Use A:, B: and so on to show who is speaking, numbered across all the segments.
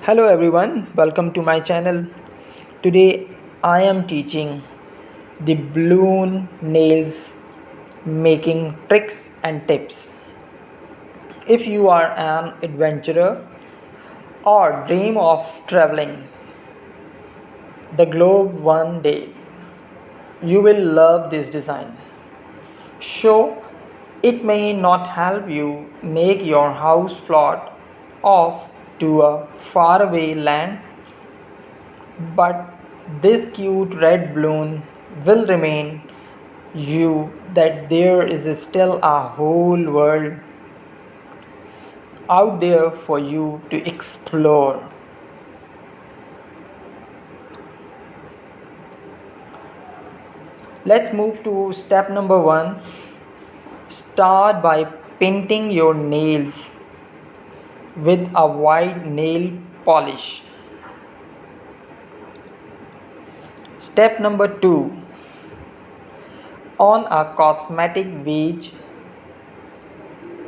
A: Hello everyone, welcome to my channel. Today I am teaching the balloon nails making tricks and tips. If you are an adventurer or dream of traveling the globe one day, you will love this design. So it may not help you make your house float off to a faraway land, but this cute red balloon will remind you that there is still a whole world out there for you to explore. Let's move to step number 1. Start by painting your nails with a white nail polish. Step number 2. On a cosmetic beige,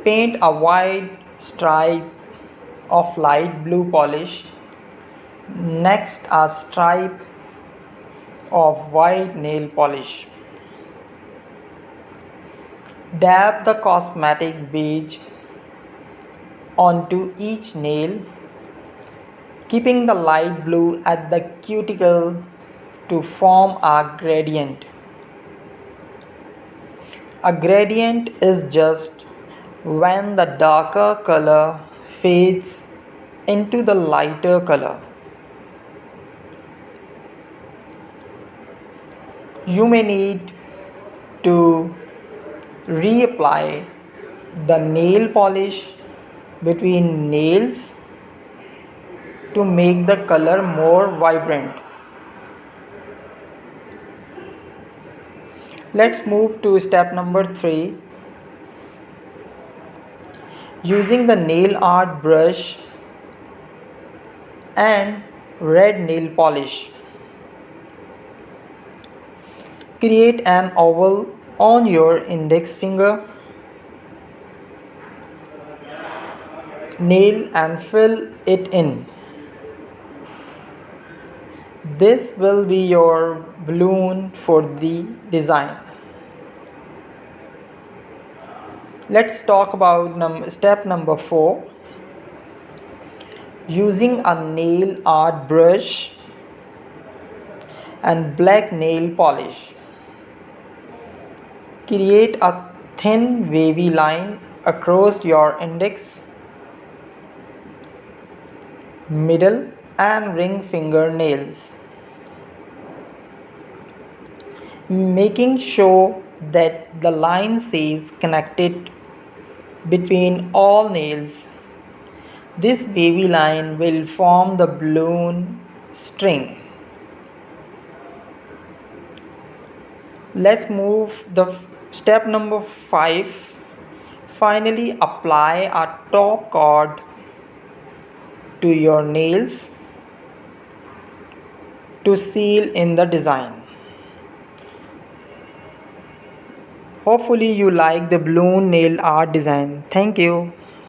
A: paint a wide stripe of light blue polish. Next, a stripe of white nail polish. Dab the cosmetic beige onto each nail, keeping the light blue at the cuticle to form a gradient. A gradient is just when the darker color fades into the lighter color. You may need to reapply the nail polish between nails to make the color more vibrant. Let's move to step number 3. Using the nail art brush and red nail polish, create an oval on your index finger nail and fill it in. This will be your balloon for the design. Let's talk about step number 4. Using a nail art brush and black nail polish, create a thin wavy line across your index, middle and ring finger nails, making sure that the line stays connected between all nails. This wavy line will form the balloon string. Let's move the step number 5. Finally, apply a top coat to your nails to seal in the design. Hopefully you like the balloon nail art design. Thank you.